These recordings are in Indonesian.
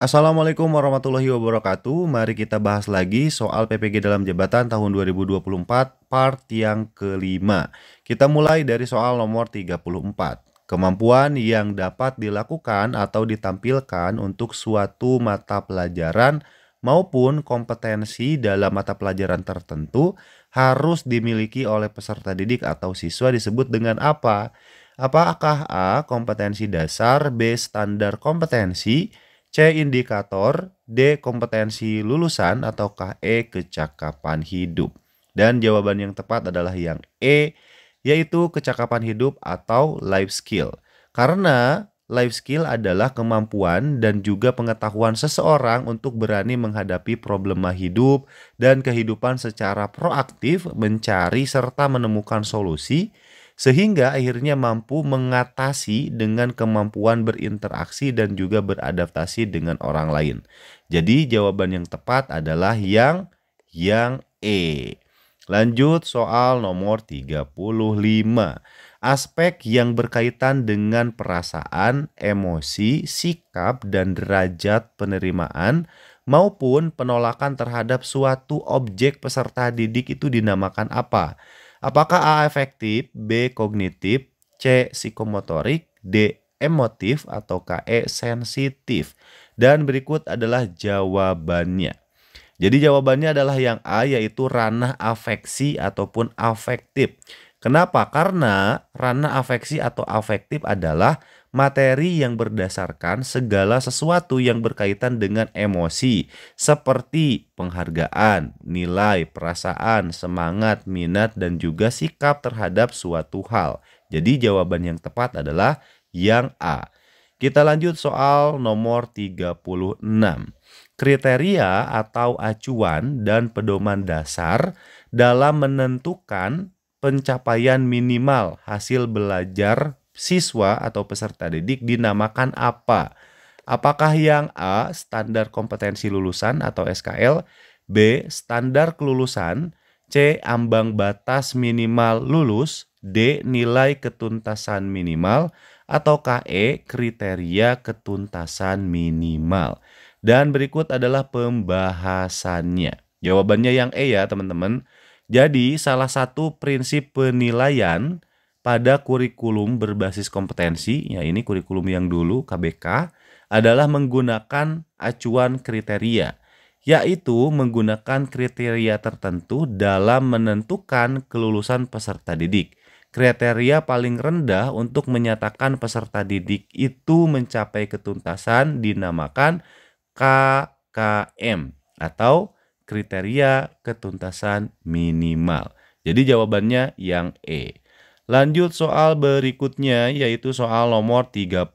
Assalamualaikum warahmatullahi wabarakatuh. Mari kita bahas lagi soal PPG dalam jabatan tahun 2024 part yang kelima. Kita mulai dari soal nomor 34. Kemampuan yang dapat dilakukan atau ditampilkan untuk suatu mata pelajaran maupun kompetensi dalam mata pelajaran tertentu harus dimiliki oleh peserta didik atau siswa disebut dengan apa? Apakah A. Kompetensi dasar, B. Standar kompetensi, C. Indikator, D. Kompetensi lulusan, ataukah E. Kecakapan hidup? Dan jawaban yang tepat adalah yang E, yaitu kecakapan hidup atau life skill. Karena life skill adalah kemampuan dan juga pengetahuan seseorang untuk berani menghadapi problema hidup dan kehidupan secara proaktif, mencari serta menemukan solusi, sehingga akhirnya mampu mengatasi dengan kemampuan berinteraksi dan juga beradaptasi dengan orang lain. Jadi jawaban yang tepat adalah yang E. Lanjut soal nomor 35. Aspek yang berkaitan dengan perasaan, emosi, sikap, dan derajat penerimaan maupun penolakan terhadap suatu objek peserta didik itu dinamakan apa? Apakah A. Efektif, B. Kognitif, C. Psikomotorik, D. Emotif, atau E. Sensitif? Dan berikut adalah jawabannya. Jadi jawabannya adalah yang A, yaitu ranah afeksi ataupun afektif. Kenapa? Karena ranah afeksi atau afektif adalah materi yang berdasarkan segala sesuatu yang berkaitan dengan emosi, seperti penghargaan, nilai, perasaan, semangat, minat, dan juga sikap terhadap suatu hal. Jadi jawaban yang tepat adalah yang A. Kita lanjut soal nomor 36. Kriteria atau acuan dan pedoman dasar dalam menentukan pencapaian minimal hasil belajar siswa atau peserta didik dinamakan apa? Apakah yang A. Standar kompetensi lulusan atau SKL, B. Standar kelulusan, C. Ambang batas minimal lulus, D. Nilai ketuntasan minimal, ataukah E. Kriteria ketuntasan minimal? Dan berikut adalah pembahasannya. Jawabannya yang E ya teman-teman. Jadi salah satu prinsip penilaian pada kurikulum berbasis kompetensi, ya ini kurikulum yang dulu KBK, adalah menggunakan acuan kriteria, yaitu menggunakan kriteria tertentu dalam menentukan kelulusan peserta didik. Kriteria paling rendah untuk menyatakan peserta didik itu mencapai ketuntasan dinamakan KKM atau kriteria ketuntasan minimal. Jadi jawabannya yang E. Lanjut soal berikutnya, yaitu soal nomor 37.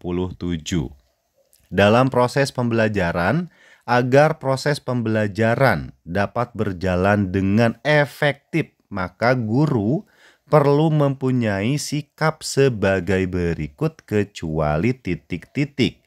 Dalam proses pembelajaran, agar proses pembelajaran dapat berjalan dengan efektif, maka guru perlu mempunyai sikap sebagai berikut kecuali titik-titik.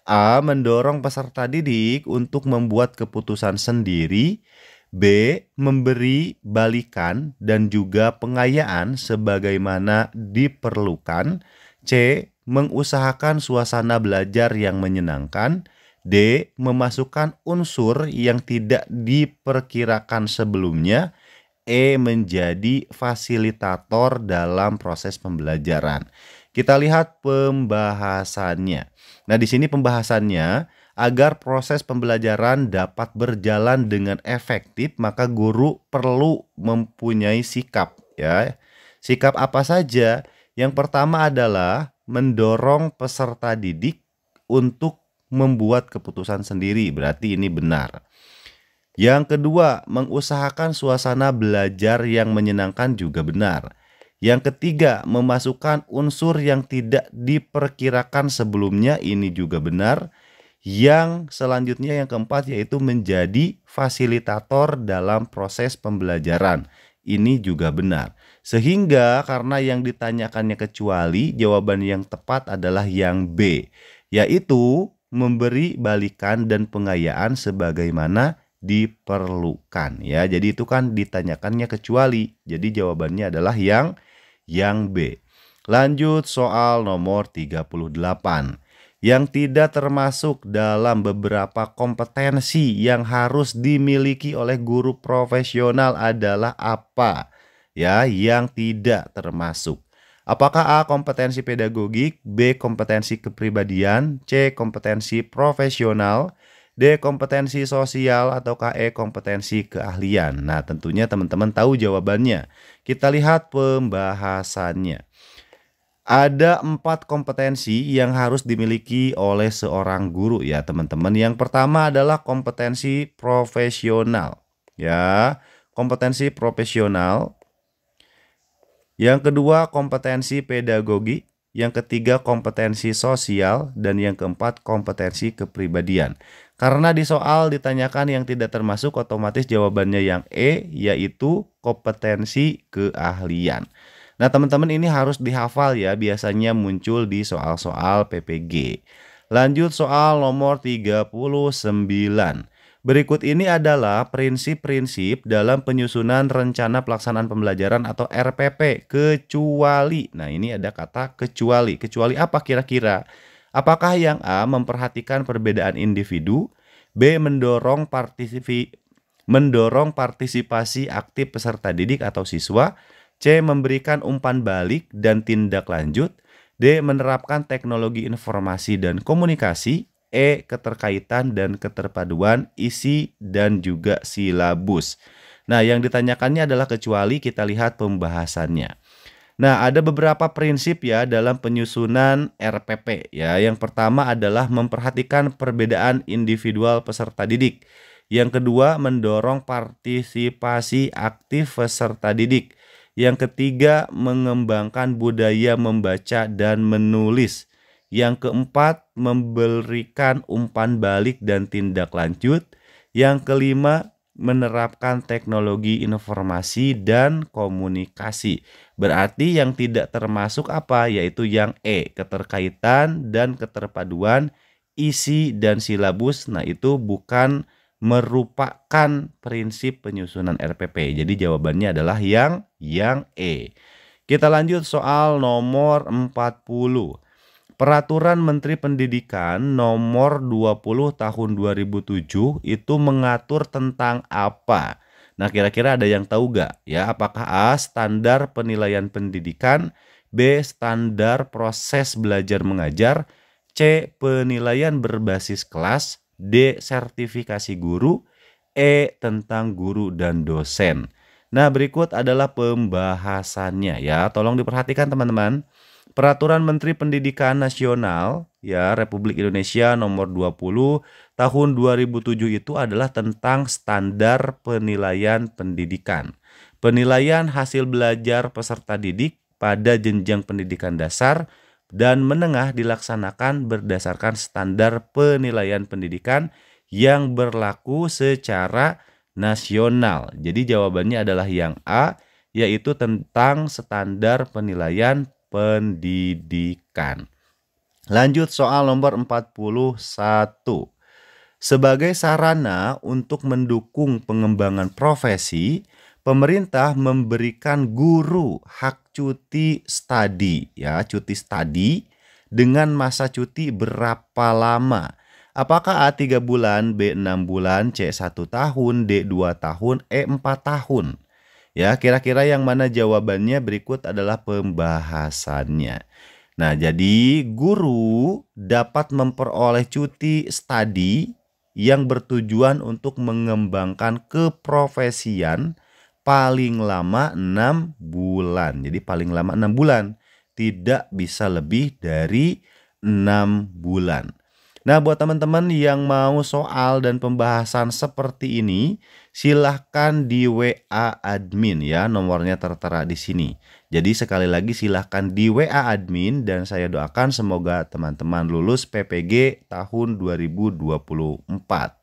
A. Mendorong peserta didik untuk membuat keputusan sendiri. B. Memberi balikan dan juga pengayaan sebagaimana diperlukan. C. Mengusahakan suasana belajar yang menyenangkan. D. Memasukkan unsur yang tidak diperkirakan sebelumnya. E. Menjadi fasilitator dalam proses pembelajaran. Kita lihat pembahasannya. Nah, di sini pembahasannya, agar proses pembelajaran dapat berjalan dengan efektif, maka guru perlu mempunyai sikap, ya. Sikap apa saja? Yang pertama adalah mendorong peserta didik untuk membuat keputusan sendiri, berarti ini benar. Yang kedua, mengusahakan suasana belajar yang menyenangkan juga benar. Yang ketiga, memasukkan unsur yang tidak diperkirakan sebelumnya, ini juga benar. Yang selanjutnya yang keempat yaitu menjadi fasilitator dalam proses pembelajaran. Ini juga benar. Sehingga karena yang ditanyakannya kecuali, jawaban yang tepat adalah yang B, yaitu memberi balikan dan pengayaan sebagaimana diperlukan, ya. Jadi itu kan ditanyakannya kecuali. Jadi jawabannya adalah yang B. Lanjut soal nomor 38. Yang tidak termasuk dalam beberapa kompetensi yang harus dimiliki oleh guru profesional adalah apa? Ya, yang tidak termasuk. Apakah A. kompetensi pedagogik, B. kompetensi kepribadian, C. kompetensi profesional, D. kompetensi sosial, ataukah E. kompetensi keahlian? Nah, tentunya teman-teman tahu jawabannya. Kita lihat pembahasannya. Ada 4 kompetensi yang harus dimiliki oleh seorang guru ya teman-teman. Yang pertama adalah kompetensi profesional ya, kompetensi profesional. Yang kedua kompetensi pedagogi, yang ketiga kompetensi sosial, dan yang keempat kompetensi kepribadian. Karena di soal ditanyakan yang tidak termasuk, otomatis jawabannya yang E, yaitu kompetensi keahlian. Nah teman-teman ini harus dihafal ya, biasanya muncul di soal-soal PPG. Lanjut soal nomor 39. Berikut ini adalah prinsip-prinsip dalam penyusunan rencana pelaksanaan pembelajaran atau RPP, kecuali. Nah ini ada kata kecuali. Kecuali apa kira-kira? Apakah yang A. memperhatikan perbedaan individu, B. mendorong partisipasi aktif peserta didik atau siswa, C. memberikan umpan balik dan tindak lanjut, D. menerapkan teknologi informasi dan komunikasi, E. keterkaitan dan keterpaduan isi dan juga silabus. Nah, yang ditanyakannya adalah kecuali, kita lihat pembahasannya. Nah, ada beberapa prinsip ya dalam penyusunan RPP ya. Yang pertama adalah memperhatikan perbedaan individual peserta didik. Yang kedua, mendorong partisipasi aktif peserta didik. Yang ketiga, mengembangkan budaya membaca dan menulis. Yang keempat, memberikan umpan balik dan tindak lanjut. Yang kelima, menerapkan teknologi informasi dan komunikasi. Berarti yang tidak termasuk apa? Yaitu yang E, keterkaitan dan keterpaduan isi dan silabus. Nah, itu bukan merupakan prinsip penyusunan RPP. Jadi jawabannya adalah yang E. Kita lanjut soal nomor 40. Peraturan Menteri Pendidikan nomor 20 tahun 2007 itu mengatur tentang apa? Nah, kira-kira ada yang tahu gak? Ya, apakah A. standar penilaian pendidikan, B. standar proses belajar mengajar, C. penilaian berbasis kelas, D. sertifikasi guru, E. tentang guru dan dosen. Nah, berikut adalah pembahasannya ya. Tolong diperhatikan teman-teman. Peraturan Menteri Pendidikan Nasional ya Republik Indonesia nomor 20 tahun 2007 itu adalah tentang standar penilaian pendidikan. Penilaian hasil belajar peserta didik pada jenjang pendidikan dasar dan menengah dilaksanakan berdasarkan standar penilaian pendidikan yang berlaku secara nasional. Jadi jawabannya adalah yang A, yaitu tentang standar penilaian pendidikan. Lanjut soal nomor 41. Sebagai sarana untuk mendukung pengembangan profesi, pemerintah memberikan guru hak cuti studi ya, cuti studi dengan masa cuti berapa lama? Apakah A 3 bulan, B 6 bulan, C 1 tahun, D 2 tahun, E 4 tahun? Ya, kira-kira yang mana jawabannya? Berikut adalah pembahasannya. Nah, jadi guru dapat memperoleh cuti studi yang bertujuan untuk mengembangkan keprofesian paling lama 6 bulan. Jadi paling lama 6 bulan. Tidak bisa lebih dari 6 bulan. Nah, buat teman-teman yang mau soal dan pembahasan seperti ini, silahkan di WA admin ya, nomornya tertera di sini. Jadi sekali lagi silahkan di WA admin dan saya doakan semoga teman-teman lulus PPG tahun 2024.